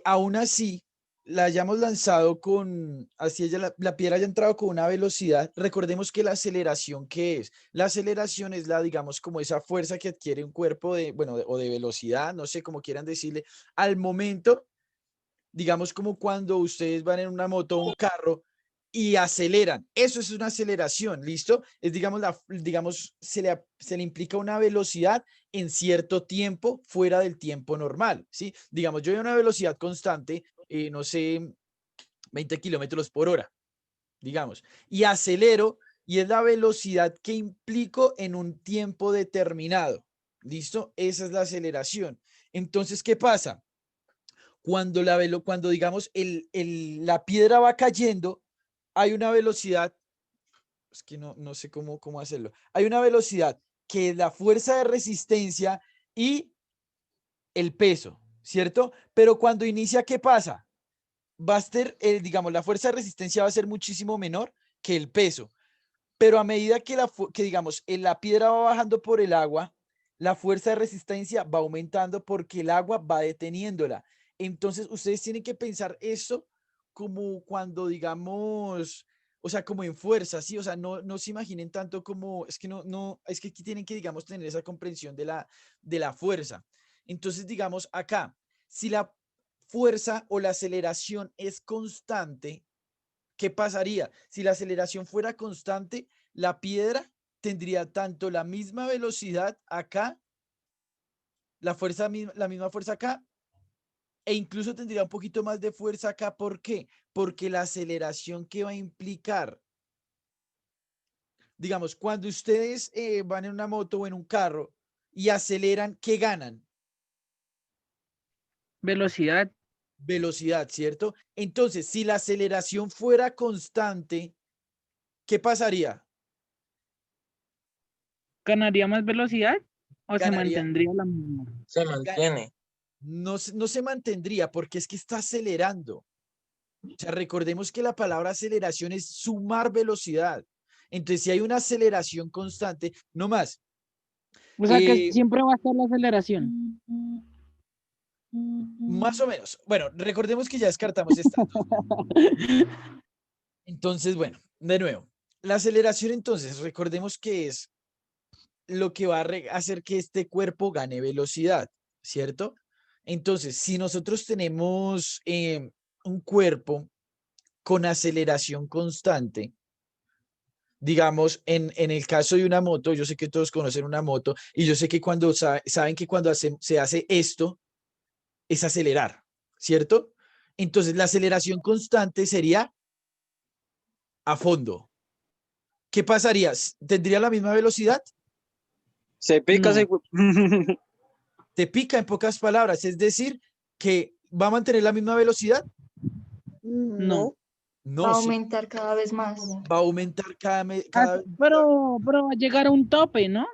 aún así, la hayamos lanzado así la piedra haya entrado con una velocidad, recordemos que la aceleración, ¿qué es? La aceleración es digamos, como esa fuerza que adquiere un cuerpo bueno, o de velocidad, no sé cómo quieran decirle, al momento, digamos, como cuando ustedes van en una moto o un carro y aceleran. Eso es una aceleración, ¿listo? Es, digamos, se le implica una velocidad en cierto tiempo fuera del tiempo normal, ¿sí? Digamos, yo voy a una velocidad constante, no sé, 20 kilómetros por hora, digamos, y acelero, y es la velocidad que implico en un tiempo determinado, ¿listo? Esa es la aceleración. Entonces, ¿qué pasa? Cuando digamos, la piedra va cayendo, hay una velocidad, es que no sé cómo hacerlo, hay una velocidad que es la fuerza de resistencia y el peso, ¿cierto? Pero cuando inicia, ¿qué pasa? Va a ser, digamos, la fuerza de resistencia va a ser muchísimo menor que el peso, pero a medida que digamos, la piedra va bajando por el agua, la fuerza de resistencia va aumentando porque el agua va deteniéndola. Entonces, ustedes tienen que pensar eso como cuando, digamos, o sea, como en fuerza, ¿sí? O sea, no se imaginen tanto como, es que es que aquí tienen que, digamos, tener esa comprensión de la fuerza. Entonces, digamos, acá, si la fuerza o la aceleración es constante, ¿qué pasaría? Si la aceleración fuera constante, la piedra tendría tanto la misma velocidad acá, la misma fuerza acá, e incluso tendría un poquito más de fuerza acá. ¿Por qué? Porque la aceleración que va a implicar, digamos, cuando ustedes van en una moto o en un carro y aceleran, ¿qué ganan? Velocidad. Velocidad, ¿cierto? Entonces, si la aceleración fuera constante, ¿qué pasaría? ¿Ganaría más velocidad o se Ganaría, mantendría la misma? Se ga- mantiene. no se mantendría porque es que está acelerando. O sea, recordemos que la palabra aceleración es sumar velocidad. Entonces, si hay una aceleración constante, no más, O sea que eh, siempre va a estar la aceleración. más o menos. Bueno, recordemos que ya descartamos esta. Entonces, bueno, de nuevo, la aceleración entonces, recordemos que es lo que va a hacer que este cuerpo gane velocidad, ¿cierto? Entonces, si nosotros tenemos un cuerpo con aceleración constante, digamos, en el caso de una moto, yo sé que todos conocen una moto y yo sé que cuando saben que cuando se hace esto es acelerar, ¿cierto? Entonces, la aceleración constante sería a fondo. ¿Qué pasaría? ¿Tendría la misma velocidad? Se pica, No. Te pica en pocas palabras, es decir, que va a mantener la misma velocidad. No. No, va No, a sí, aumentar cada vez más. va a aumentar cada vez mayor. Pero va a llegar a un tope, ¿no?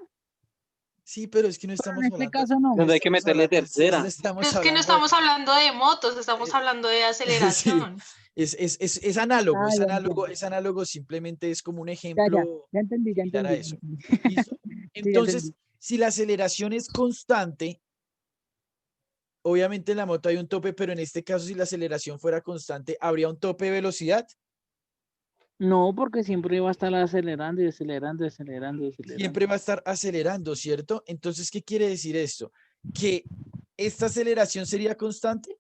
Sí, pero es que no Pero estamos en este hablando, caso no. no donde hay que estamos meterle hablando, no tercera. estamos Es que no hablando de, estamos hablando de motos, estamos eh, hablando de sí, aceleración. Ah, ya entiendo. es análogo, simplemente es como un Ya, ejemplo ya entendí, ya similar a entendí. Ya eso. entendí. ¿Listo? Sí, ya Entonces, entendí. si la aceleración es constante, obviamente en la moto hay un tope, pero en este caso, si la aceleración fuera constante, ¿habría un tope de velocidad? No, porque siempre va a estar acelerando y acelerando y acelerando y acelerando. Siempre va a estar acelerando, ¿cierto? Entonces, ¿qué quiere decir esto? Que esta aceleración sería constante.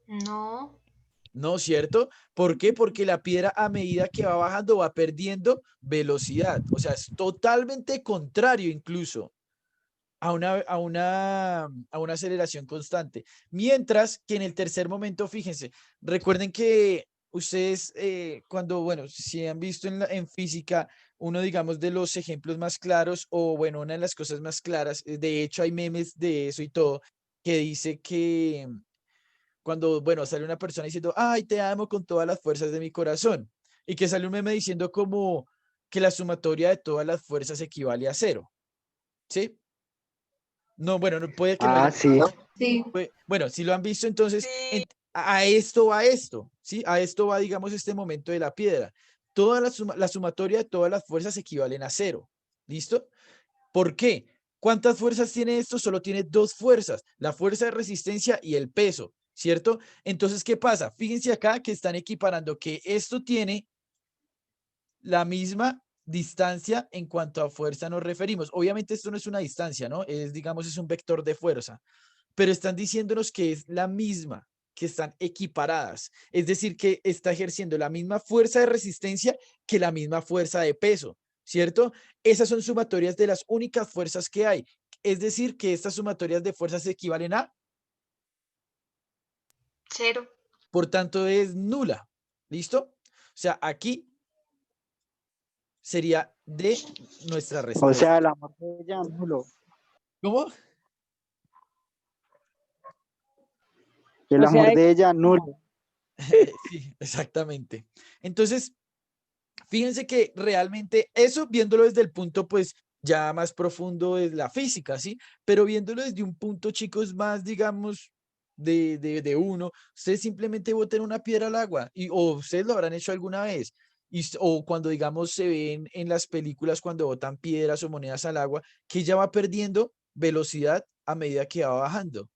No, No, ¿cierto? ¿Por qué? Porque la piedra a medida que va bajando va perdiendo velocidad. O sea, es totalmente contrario incluso a una aceleración constante. Mientras que en el tercer momento, fíjense, recuerden que ustedes cuando, bueno, si han visto en física, uno, digamos, de los ejemplos más claros, o bueno, una de las cosas más claras, de hecho hay memes de eso y todo, que dice que cuando, bueno, sale una persona diciendo, ay, te amo con todas las fuerzas de mi corazón, y que sale un meme diciendo como que la sumatoria de todas las fuerzas equivale a cero, ¿sí? No, bueno, puede que no Ah, hayan sí. visto. Sí, Bueno, si lo han visto, entonces sí, a esto va esto, ¿sí? A esto va, digamos, este momento de la piedra. La sumatoria de todas las fuerzas equivalen a cero, ¿listo? ¿Por qué? ¿Cuántas fuerzas tiene esto? Solo tiene dos fuerzas, la fuerza de resistencia y el peso, ¿cierto? Entonces, ¿qué pasa? Fíjense acá que están equiparando que esto tiene la misma distancia en cuanto a fuerza nos referimos. Obviamente esto no es una distancia, ¿no? Es, digamos, es un vector de fuerza, pero están diciéndonos que es la misma, que están equiparadas. Es decir, que está ejerciendo la misma fuerza de resistencia que la misma fuerza de peso, ¿cierto? Esas son sumatorias de las únicas fuerzas que hay. Es decir, que estas sumatorias de fuerzas equivalen a, 0. por tanto, es nula. ¿Listo? O sea, aquí sería de nuestra O respuesta. sea, el amor de ella nulo. ¿Cómo? El O sea, amor de ella nulo. Sí, exactamente. Entonces, fíjense que realmente eso, viéndolo desde el punto, pues, ya más profundo es la física, ¿sí? Pero viéndolo desde un punto, chicos, más, digamos, de uno, ustedes simplemente boten una piedra al agua, o ustedes lo habrán hecho alguna vez, o cuando, digamos, se ven en las películas cuando botan piedras o monedas al agua, que ya va perdiendo velocidad a medida que va bajando,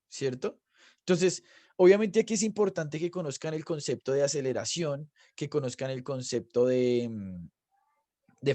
¿cierto? Entonces, obviamente aquí es importante que conozcan el concepto de aceleración, que conozcan el concepto de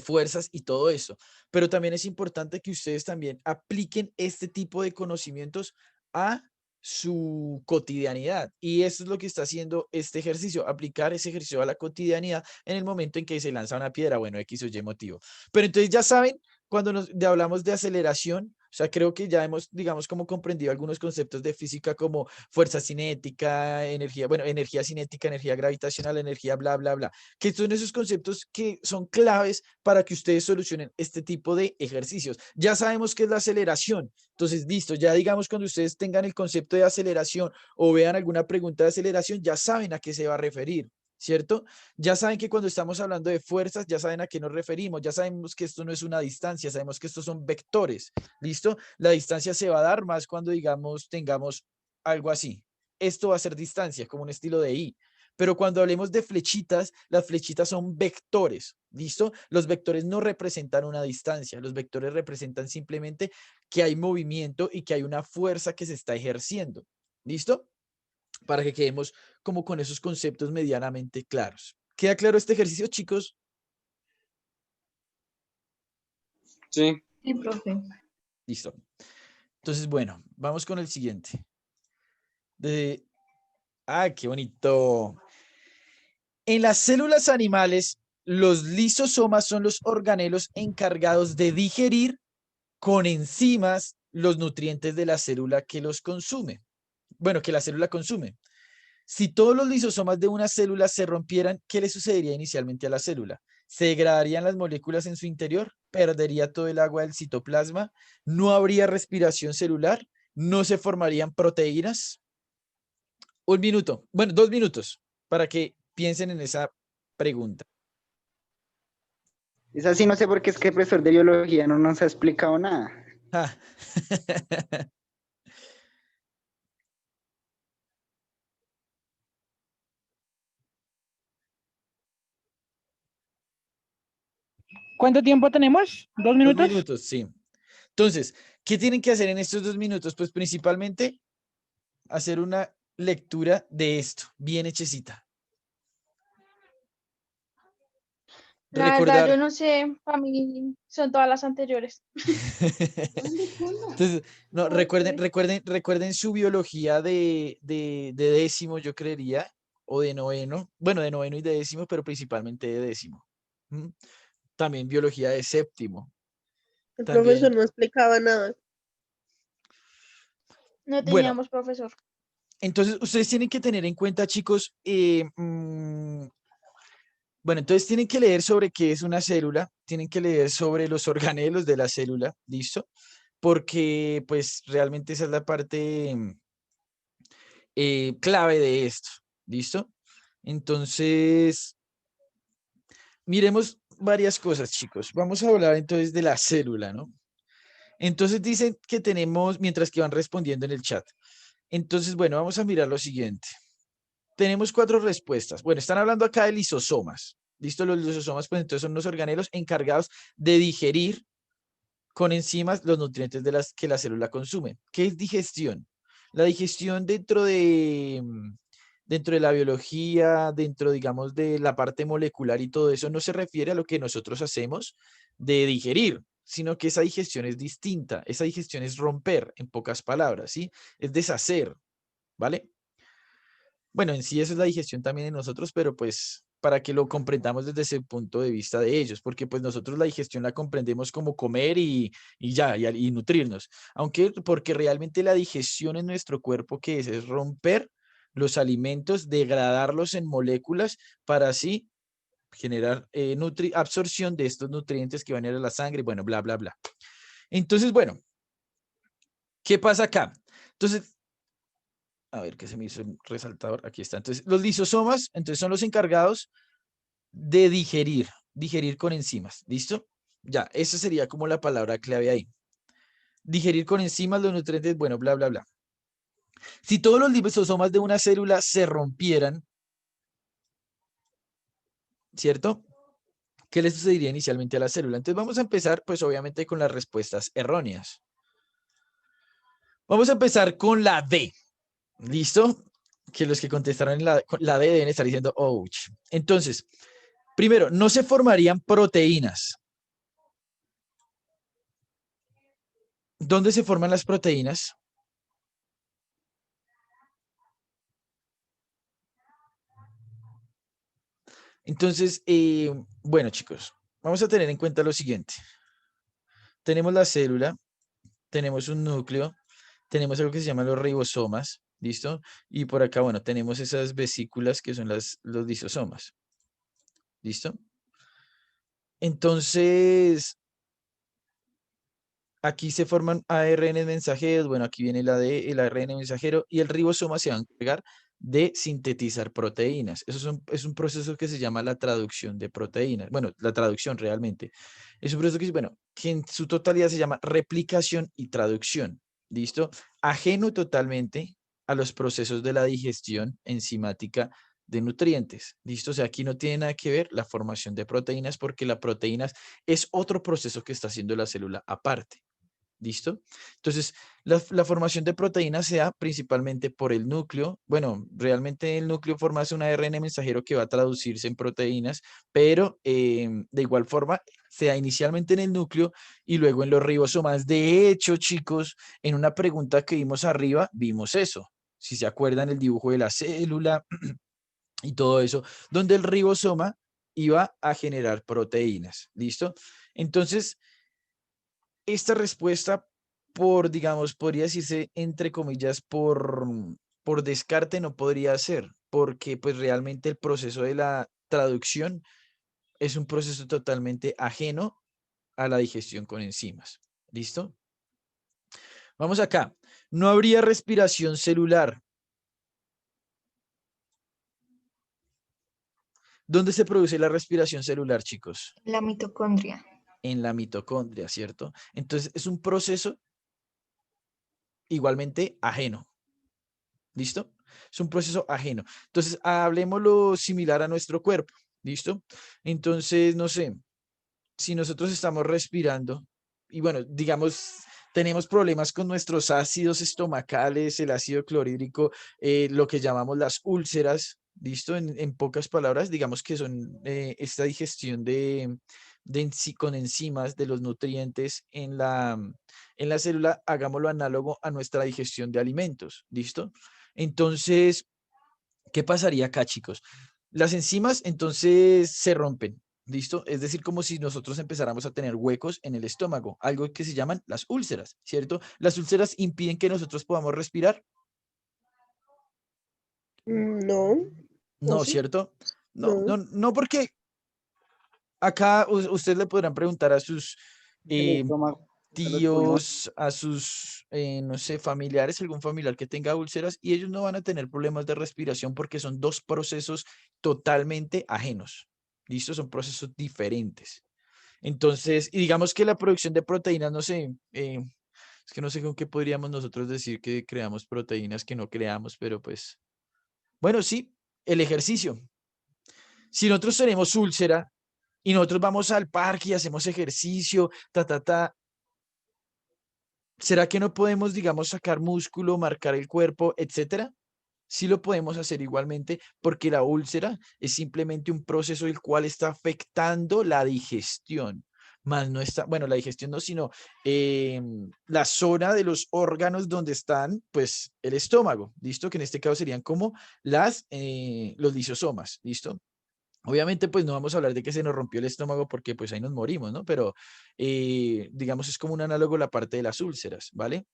fuerzas y todo eso, pero también es importante que ustedes también apliquen este tipo de conocimientos a su cotidianidad, y eso es lo que está haciendo este ejercicio, aplicar ese ejercicio a la cotidianidad en el momento en que se lanza una piedra, bueno, X o Y motivo. Pero entonces ya saben, cuando hablamos de aceleración, o sea, creo que ya hemos, digamos, como comprendido algunos conceptos de física como fuerza cinética, energía, bueno, energía cinética, energía gravitacional, energía bla, bla, bla, que son esos conceptos que son claves para que ustedes solucionen este tipo de ejercicios. Ya sabemos qué es la aceleración, entonces listo, ya digamos cuando ustedes tengan el concepto de aceleración o vean alguna pregunta de aceleración, ya saben a qué se va a referir. ¿Cierto? Ya saben que cuando estamos hablando de fuerzas, ya saben a qué nos referimos, ya sabemos que esto no es una distancia, sabemos que estos son vectores, ¿listo? La distancia se va a dar más cuando, digamos, tengamos algo así. Esto va a ser distancia, como un estilo de I. Pero cuando hablemos de flechitas, las flechitas son vectores, ¿listo? Los vectores no representan una distancia, los vectores representan simplemente que hay movimiento y que hay una fuerza que se está ejerciendo, ¿listo? Para que quedemos como con esos conceptos medianamente claros. ¿Queda claro este ejercicio, chicos? Sí. Sí, profe. Listo. Entonces, bueno, vamos con el siguiente. Qué bonito. En las células animales, los lisosomas son los organelos encargados de digerir con enzimas los nutrientes de la célula que los consume. Bueno, que la célula consume. Si todos los lisosomas de una célula se rompieran, ¿qué le sucedería inicialmente a la célula? ¿Se degradarían las moléculas en su interior? ¿Perdería todo el agua del citoplasma? ¿No habría respiración celular? ¿No se formarían proteínas? Un minuto, bueno, 2 minutos para que piensen en esa pregunta. Es así, no sé por qué es que el profesor de biología no nos ha explicado nada. Ah. ¿Cuánto tiempo tenemos? ¿2 2 minutos? minutos, sí. Entonces, ¿qué tienen que hacer en estos 2 minutos? Pues principalmente hacer una lectura de esto, bien hechecita. La verdad, Recordar. yo no sé, para mí son todas las anteriores. Entonces, no, recuerden su biología de décimo, yo creería, o de noveno, bueno, de noveno y de décimo, pero principalmente de décimo. ¿Mm? También biología de séptimo. El También, profesor no explicaba nada. No bueno, teníamos profesor. entonces ustedes tienen que tener en cuenta, chicos, bueno, entonces tienen que leer sobre qué es una célula, tienen que leer sobre los organelos de la célula, ¿listo? Porque pues realmente esa es la parte clave de esto, ¿listo? Entonces, miremos varias cosas, chicos. Vamos a hablar entonces de la célula, ¿no? Entonces dicen que tenemos, mientras que van respondiendo en el chat. Entonces, bueno, vamos a mirar lo siguiente. Tenemos 4 respuestas. Bueno, están hablando acá de lisosomas. ¿Listo? Los lisosomas, pues entonces son los organelos encargados de digerir con enzimas los nutrientes de las que la célula consume. ¿Qué es digestión? La digestión dentro de la biología, dentro, digamos, de la parte molecular y todo eso, no se refiere a lo que nosotros hacemos de digerir, sino que esa digestión es distinta. Esa digestión es romper, en pocas palabras, ¿sí? Es deshacer, ¿vale? Bueno, en sí eso es la digestión también de nosotros, pero pues para que lo comprendamos desde ese punto de vista de ellos, porque pues nosotros la digestión la comprendemos como comer y ya, y nutrirnos, aunque porque realmente la digestión en nuestro cuerpo, ¿qué es? Es romper los alimentos, degradarlos en moléculas para así generar absorción de estos nutrientes que van a ir a la sangre, bueno, bla, bla, bla. Entonces, bueno, ¿qué pasa acá? Entonces, a ver, ¿qué se me hizo un resaltador? Aquí está. Entonces, los lisosomas, entonces son los encargados de digerir con enzimas. ¿Listo? Ya, esa sería como la palabra clave ahí. Digerir con enzimas los nutrientes, bueno, bla, bla, bla. Si todos los lisosomas de una célula se rompieran, ¿cierto? ¿Qué le sucedería inicialmente a la célula? Entonces vamos a empezar, pues obviamente con las respuestas erróneas. Vamos a empezar con la D. ¿Listo? Que los que contestaron la D deben estar diciendo, ouch. Entonces, primero, no se formarían proteínas. ¿Dónde se forman las proteínas? Entonces, bueno, chicos, vamos a tener en cuenta lo siguiente. Tenemos la célula, tenemos un núcleo, tenemos algo que se llama los ribosomas, ¿listo? Y por acá, bueno, tenemos esas vesículas que son los lisosomas, ¿listo? Entonces, aquí se forman ARN mensajeros, bueno, aquí viene el ARN mensajero y el ribosoma se va a encargar de sintetizar proteínas. Eso es un proceso que se llama la traducción de proteínas. Bueno, la traducción realmente. Es un proceso que, bueno, que en su totalidad se llama replicación y traducción. ¿Listo? Ajeno totalmente a los procesos de la digestión enzimática de nutrientes. ¿Listo? O sea, aquí no tiene nada que ver la formación de proteínas porque la proteínas es otro proceso que está haciendo la célula aparte. ¿Listo? Entonces, la formación de proteínas se da principalmente por el núcleo. Bueno, realmente el núcleo forma un ARN mensajero que va a traducirse en proteínas, pero de igual forma se da inicialmente en el núcleo y luego en los ribosomas. De hecho, chicos, en una pregunta que vimos arriba, vimos eso. Si se acuerdan el dibujo de la célula y todo eso, donde el ribosoma iba a generar proteínas. ¿Listo? Entonces, esta respuesta digamos, podría decirse, entre comillas, por descarte no podría ser, porque pues realmente el proceso de la traducción es un proceso totalmente ajeno a la digestión con enzimas. ¿Listo? Vamos acá. No habría respiración celular. ¿Dónde se produce la respiración celular, chicos? La mitocondria. En la mitocondria, ¿cierto? Entonces es un proceso igualmente ajeno. ¿Listo? Es un proceso ajeno. Entonces, hablemoslo similar a nuestro cuerpo. ¿Listo? Entonces, no sé, si nosotros estamos respirando y bueno, digamos, tenemos problemas con nuestros ácidos estomacales, el ácido clorhídrico, lo que llamamos las úlceras, ¿listo? En pocas palabras, digamos que son esta digestión con enzimas de los nutrientes en la célula, hagámoslo análogo a nuestra digestión de alimentos, ¿listo? Entonces, ¿qué pasaría acá, chicos? Las enzimas entonces se rompen, ¿listo? Es decir, como si nosotros empezáramos a tener huecos en el estómago, algo que se llaman las úlceras, ¿cierto? Las úlceras impiden que nosotros podamos respirar. No, ¿o No, sí? ¿cierto? No, No. no, no, porque acá ustedes le podrán preguntar a sus El estómago, a los pulmones. tíos, a sus, no sé, familiares, algún familiar que tenga úlceras, y ellos no van a tener problemas de respiración porque son dos procesos totalmente ajenos. ¿Listo? Son procesos diferentes. Entonces, y digamos que la producción de proteínas, no sé, es que no sé con qué podríamos nosotros decir que creamos proteínas que no creamos, pero pues, bueno, sí, el ejercicio. Si nosotros tenemos úlcera y nosotros vamos al parque y hacemos ejercicio, ¿Será que no podemos, digamos, sacar músculo, marcar el cuerpo, etcétera? Sí lo podemos hacer igualmente porque la úlcera es simplemente un proceso el cual está afectando la digestión, más no está, bueno, la digestión no, sino la zona de los órganos donde están, pues, el estómago, ¿listo? Que en este caso serían como los lisosomas, ¿listo? Obviamente, pues no vamos a hablar de que se nos rompió el estómago porque pues ahí nos morimos, ¿no? Pero digamos es como un análogo la parte de las úlceras, ¿vale?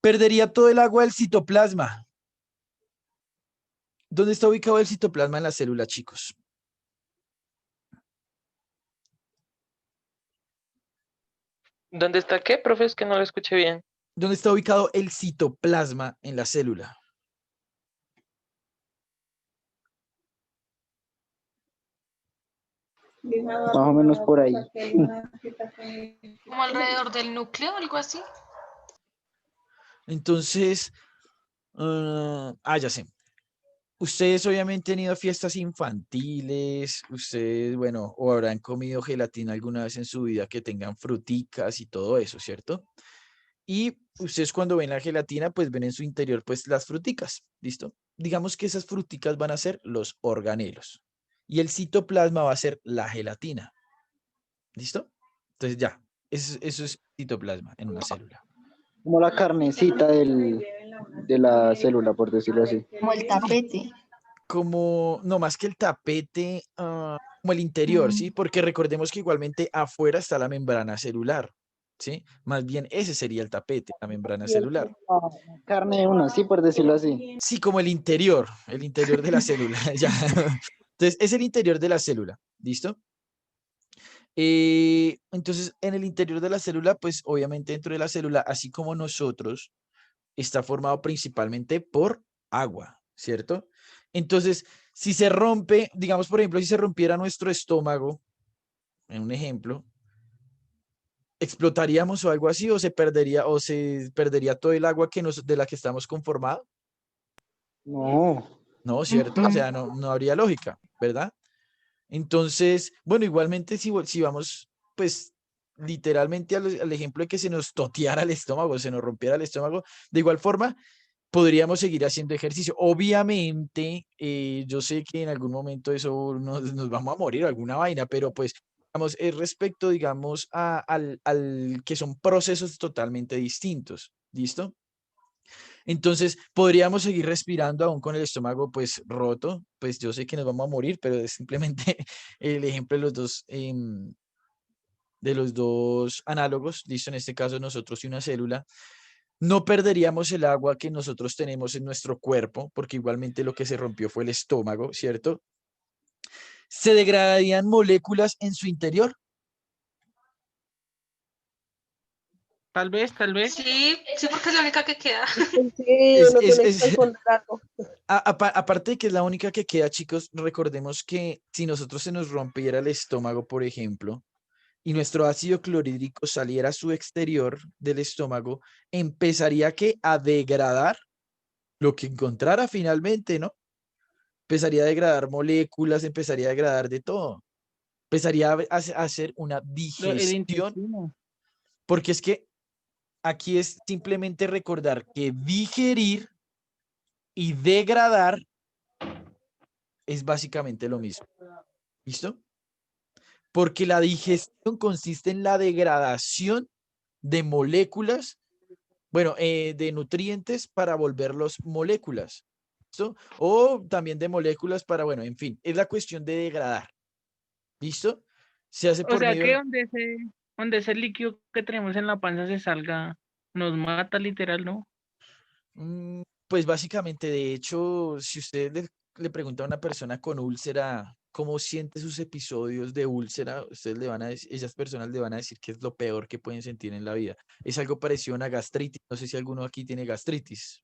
Perdería todo el agua del citoplasma. ¿Dónde está ubicado el citoplasma en la célula, chicos? ¿Dónde está qué, profe? Es que no lo escuché bien. ¿Dónde está ubicado el citoplasma en la célula? Más o menos por ahí. Como alrededor del núcleo, algo así. Entonces, ya sé. Ustedes obviamente han ido a fiestas infantiles, ustedes, bueno, o habrán comido gelatina alguna vez en su vida que tengan fruticas y todo eso, ¿cierto? Y ustedes cuando ven la gelatina, pues ven en su interior, pues las fruticas, ¿listo? Digamos que esas fruticas van a ser los organelos y el citoplasma va a ser la gelatina, ¿listo? Entonces ya, eso es citoplasma en una célula. Como la carnecita de la célula, por decirlo así. Como el tapete. Como, no más que el tapete, como el interior, ¿sí? Porque recordemos que igualmente afuera está la membrana celular, ¿sí? Más bien ese sería el tapete, la membrana celular. La carne de uno, sí, por decirlo así. Sí, como el interior de la célula, ya. Entonces, es el interior de la célula, ¿listo? Entonces, en el interior de la célula, pues obviamente dentro de la célula, así como nosotros, está formado principalmente por agua, ¿cierto? Entonces, si se rompe, digamos, por ejemplo, si se rompiera nuestro estómago, en un ejemplo, ¿explotaríamos o algo así? ¿O se perdería todo el agua de la que estamos conformados? No. No, ¿cierto? O sea, no habría lógica, ¿verdad? Entonces, bueno, igualmente si vamos, pues, literalmente al ejemplo de que se nos toteara el estómago, se nos rompiera el estómago, de igual forma, podríamos seguir haciendo ejercicio. Obviamente, yo sé que en algún momento eso nos vamos a morir, alguna vaina, pero pues, digamos, es respecto, digamos, al que son procesos totalmente distintos. ¿Listo? Entonces, podríamos seguir respirando aún con el estómago pues roto, pues yo sé que nos vamos a morir, pero es simplemente el ejemplo de los dos análogos, listo, en este caso nosotros y una célula. No perderíamos el agua que nosotros tenemos en nuestro cuerpo, porque igualmente lo que se rompió fue el estómago, ¿cierto? Se degradarían moléculas en su interior. Tal vez. Sí, sí, porque es la única que queda. Sí, Es, uno es, tiene que es, responder algo. aparte de que es la única que queda, chicos, recordemos que si nosotros se nos rompiera el estómago, por ejemplo, y nuestro ácido clorhídrico saliera a su exterior del estómago, empezaría ¿qué? A degradar lo que encontrara finalmente, ¿no? Empezaría a degradar moléculas, empezaría a degradar de todo. Empezaría a hacer una El digestión, intestino. porque es que aquí es simplemente recordar que digerir y degradar es básicamente lo mismo. ¿Listo? Porque la digestión consiste en la degradación de moléculas, bueno, de nutrientes para volverlos moléculas. ¿Listo? O también de moléculas para, bueno, en fin, es la cuestión de degradar. ¿Listo? Se hace O por sea que medio. donde ese líquido que tenemos en la panza se salga, nos mata literal, ¿no? Pues básicamente, de hecho, si usted le pregunta a una persona con úlcera cómo siente sus episodios de úlcera, ustedes le van a decir, esas personas le van a decir que es lo peor que pueden sentir en la vida. Es algo parecido a una gastritis. No sé si alguno aquí tiene gastritis.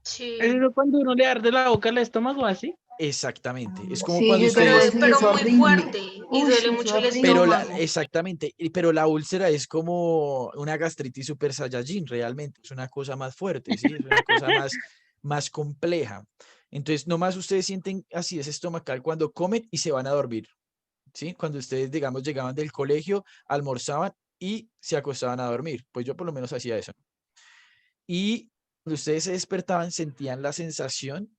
Sí. ¿Es eso cuando uno le arde la boca al estómago así? Exactamente. Es como Sí, cuando yo tengo ustedes, eso y Pero es muy horrible. fuerte y Uy, duele es mucho el horrible. estómago. exactamente, pero la úlcera es como una gastritis super saiyajin, realmente. Es una cosa más fuerte, ¿sí? Es una cosa más compleja. Entonces, nomás ustedes sienten acidez estomacal cuando comen y se van a dormir, ¿sí? Cuando ustedes, digamos, llegaban del colegio, almorzaban y se acostaban a dormir. Pues yo por lo menos hacía eso. Y cuando ustedes se despertaban, sentían la sensación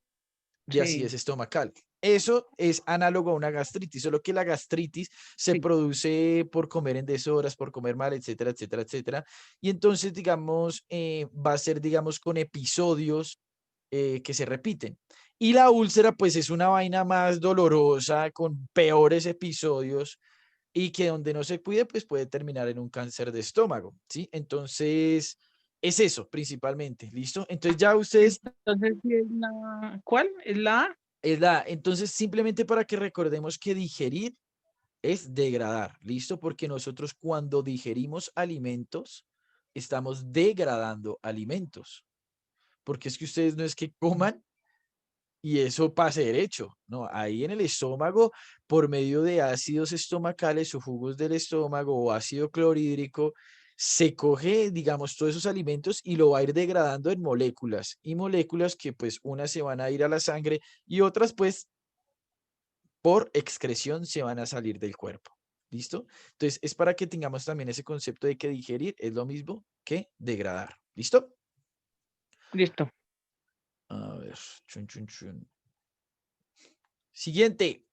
de Sí, acidez estomacal. Eso es análogo a una gastritis, solo que la gastritis se sí. produce por comer en deshoras, por comer mal, etcétera, etcétera, etcétera. Y entonces, digamos, va a ser, digamos, con episodios que se repiten. Y la úlcera, pues es una vaina más dolorosa, con peores episodios y que donde no se cuide, pues puede terminar en un cáncer de estómago, ¿sí? Entonces, es eso principalmente, ¿listo? Entonces ya ustedes Entonces, ¿sí es la... ¿cuál? ¿Es la A? entonces, simplemente para que recordemos que digerir es degradar, ¿listo? Porque nosotros cuando digerimos alimentos, estamos degradando alimentos. Porque es que ustedes no es que coman y eso pase derecho, ¿no? Ahí en el estómago, por medio de ácidos estomacales o jugos del estómago o ácido clorhídrico, se coge, digamos, todos esos alimentos y lo va a ir degradando en moléculas y moléculas que pues unas se van a ir a la sangre y otras pues por excreción se van a salir del cuerpo. ¿Listo? Entonces, es para que tengamos también ese concepto de que digerir es lo mismo que degradar. ¿Listo? Listo. A ver. Chun, chun, chun. Siguiente.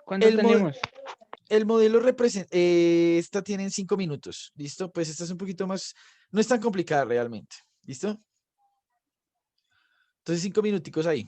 ¿Cuánto El, mo- tenemos? el modelo representa. Esta tiene 5 minutos. ¿Listo? Pues esta es un poquito más. No es tan complicada realmente. ¿Listo? Entonces, 5 minuticos ahí.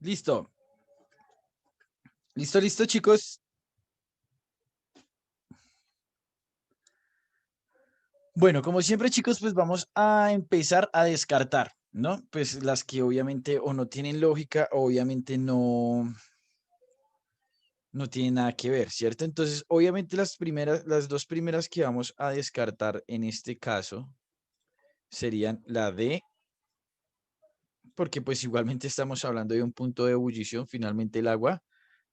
Listo. Listo, chicos. Bueno, como siempre, chicos, pues vamos a empezar a descartar, ¿no? Pues las que obviamente o no tienen lógica, o obviamente no tienen nada que ver, ¿cierto? Entonces, obviamente las dos primeras que vamos a descartar en este caso serían la D, porque pues igualmente estamos hablando de un punto de ebullición, finalmente el agua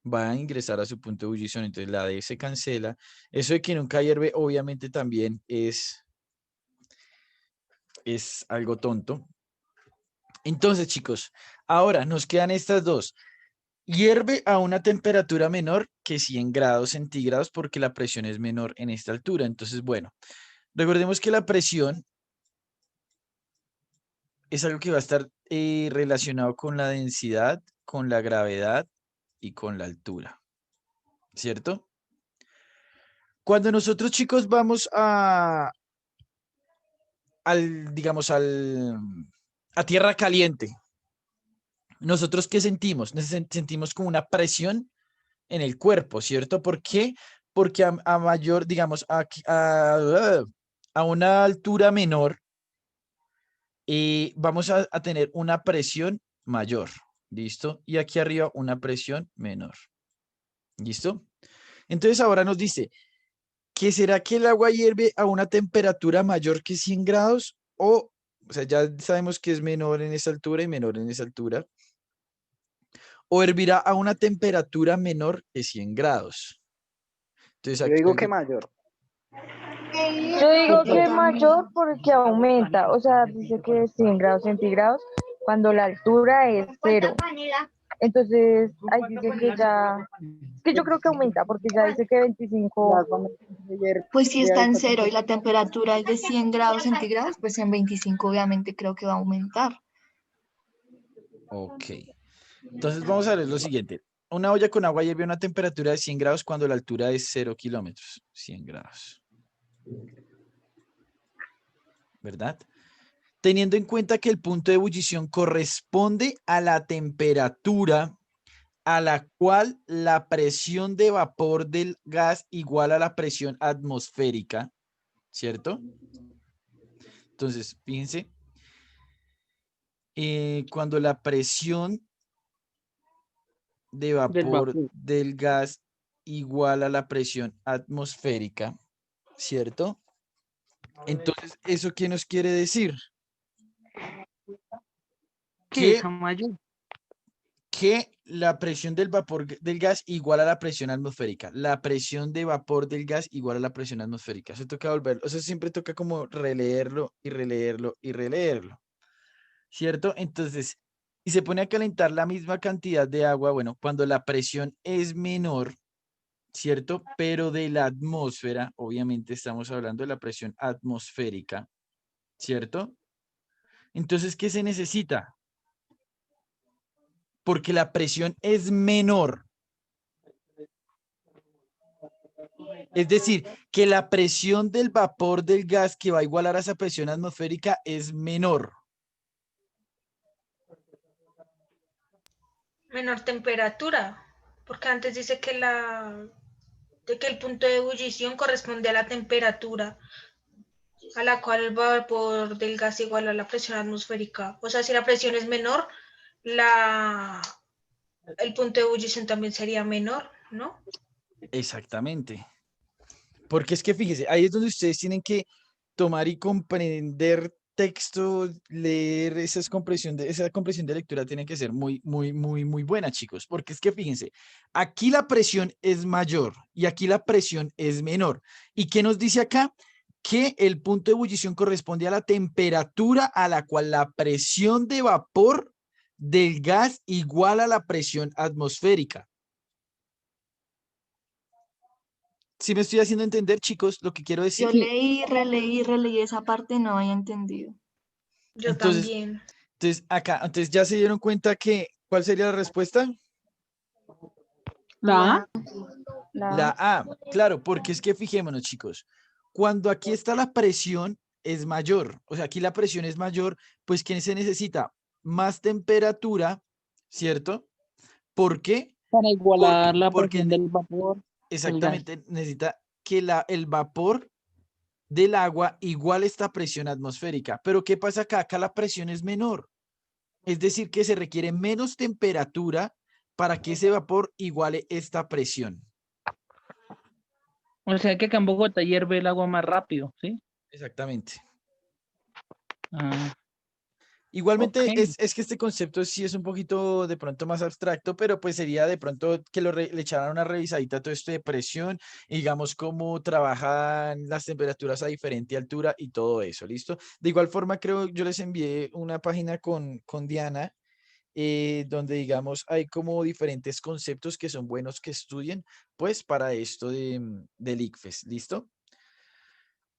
va a ingresar a su punto de ebullición, entonces la D se cancela. Eso de que nunca hierve, obviamente también es algo tonto. Entonces, chicos, ahora nos quedan estas dos. Hierve a una temperatura menor que 100 grados centígrados porque la presión es menor en esta altura. Entonces, bueno, recordemos que la presión es algo que va a estar relacionado con la densidad, con la gravedad y con la altura, ¿cierto? Cuando nosotros, chicos, vamos digamos, a tierra caliente, ¿nosotros qué sentimos? Sentimos como una presión en el cuerpo, ¿cierto? ¿Por qué? Porque a mayor, digamos, a una altura menor, vamos a tener una presión mayor, ¿listo? Y aquí arriba una presión menor, ¿listo? Entonces ahora nos dice, ¿que será que el agua hierve a una temperatura mayor que 100 grados? O sea, ya sabemos que es menor en esa altura y menor en esa altura. O hervirá a una temperatura menor que 100 grados. Entonces, Yo aquí digo que mayor. Yo digo Yo que también. mayor porque aumenta, o sea, dice que es 100 grados centígrados cuando la altura es 0. Entonces, ahí dice que ya, es que yo creo que aumenta porque ya dice que 25. Pues si está en 0 y la temperatura es de 100 grados centígrados, pues en 25 obviamente creo que va a aumentar. Ok. Entonces vamos a ver lo siguiente. Una olla con agua hierve a una temperatura de 100 grados cuando la altura es 0 kilómetros. 100 grados. ¿Verdad? Teniendo en cuenta que el punto de ebullición corresponde a la temperatura a la cual la presión de vapor del gas igual a la presión atmosférica, ¿cierto? Entonces, fíjense, cuando la presión de vapor del gas igual a la presión atmosférica, ¿cierto? Entonces, ¿eso qué nos quiere decir? Que mayor. Que la presión del vapor del gas igual a la presión atmosférica. La presión de vapor del gas igual a la presión atmosférica. Eso toca volverlo. O sea, siempre toca como releerlo y releerlo y releerlo. ¿Cierto? Entonces, si se pone a calentar la misma cantidad de agua, bueno, cuando la presión es menor, ¿cierto? Pero de la atmósfera, obviamente estamos hablando de la presión atmosférica, ¿cierto? Entonces, ¿qué se necesita? Porque la presión es menor. Es decir, que la presión del vapor del gas que va a igualar a esa presión atmosférica es menor. Menor temperatura, porque antes dice que que el punto de ebullición corresponde a la temperatura a la cual el vapor del gas igual a la presión atmosférica. O sea, si la presión es menor, el punto de ebullición también sería menor, ¿no? Exactamente. Porque es que fíjese, ahí es donde ustedes tienen que tomar y comprender texto, leer esa comprensión de lectura tiene que ser muy, muy, muy, muy buena, chicos. Porque es que fíjense, aquí la presión es mayor y aquí la presión es menor. ¿Y qué nos dice acá? Que el punto de ebullición corresponde a la temperatura a la cual la presión de vapor del gas iguala a la presión atmosférica. ¿Sí me estoy haciendo entender, chicos, lo que quiero decir? Yo leí, releí esa parte, no había entendido. Yo Entonces, también. Entonces ya se dieron cuenta que, ¿cuál sería la respuesta? La La A, claro, porque es que fijémonos, chicos, cuando aquí está la presión es mayor, o sea, aquí la presión es mayor, pues ¿qué se necesita? Más temperatura, ¿cierto? ¿Por qué? Para igualar la porque presión del vapor. exactamente necesita que el vapor del agua iguale esta presión atmosférica. Pero ¿qué pasa acá? Acá la presión es menor. Es decir, que se requiere menos temperatura para que ese vapor iguale esta presión. O sea que acá en Bogotá hierve el agua más rápido, ¿sí? Exactamente. Ah, Igualmente, ok. es que este concepto sí es un poquito de pronto más abstracto, pero pues sería de pronto que le echaran una revisadita a todo esto de presión, y digamos cómo trabajan las temperaturas a diferente altura y todo eso, ¿listo? De igual forma, creo yo les envié una página con Diana, donde digamos hay como diferentes conceptos que son buenos que estudien, pues para esto del ICFES, ¿listo?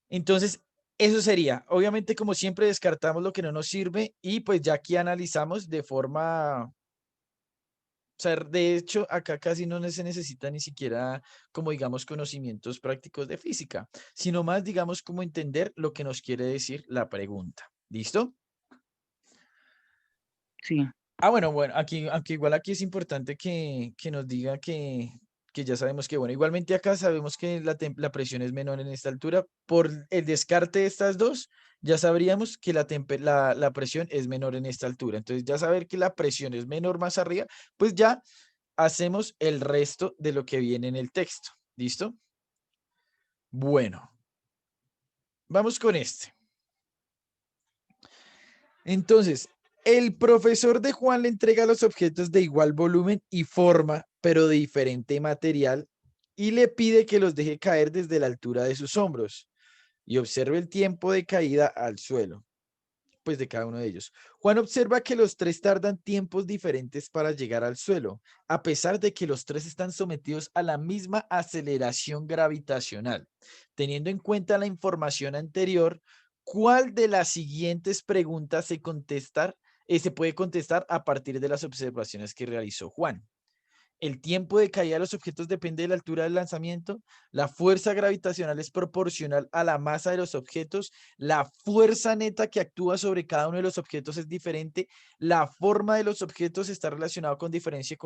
Entonces, eso sería. Obviamente, como siempre, descartamos lo que no nos sirve y pues ya aquí analizamos de forma, o sea, de hecho, acá casi no se necesita ni siquiera como digamos conocimientos prácticos de física, sino más digamos como entender lo que nos quiere decir la pregunta. ¿Listo? Sí. Ah, bueno, aquí, aunque igual aquí es importante que nos diga que ya sabemos que, bueno, igualmente acá sabemos que la presión es menor en esta altura. Por el descarte de estas dos, ya sabríamos que la presión es menor en esta altura. Entonces, ya saber que la presión es menor más arriba, pues ya hacemos el resto de lo que viene en el texto. ¿Listo? Bueno, vamos con este. Entonces, el profesor de Juan le entrega los objetos de igual volumen y forma, pero de diferente material, y le pide que los deje caer desde la altura de sus hombros y observe el tiempo de caída al suelo, pues de cada uno de ellos. Juan observa que los tres tardan tiempos diferentes para llegar al suelo, a pesar de que los tres están sometidos a la misma aceleración gravitacional. Teniendo en cuenta la información anterior, ¿cuál de las siguientes preguntas se puede contestar a partir de las observaciones que realizó Juan? El tiempo de caída de los objetos depende de la altura del lanzamiento. La fuerza gravitacional es proporcional a la masa de los objetos. La fuerza neta que actúa sobre cada uno de los objetos es diferente. La forma de los objetos está relacionada con diferencias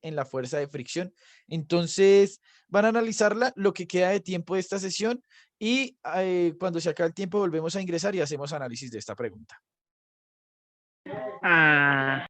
en la fuerza de fricción. Entonces, van a analizarla, lo que queda de tiempo de esta sesión, y cuando se acabe el tiempo volvemos a ingresar y hacemos análisis de esta pregunta. Ah.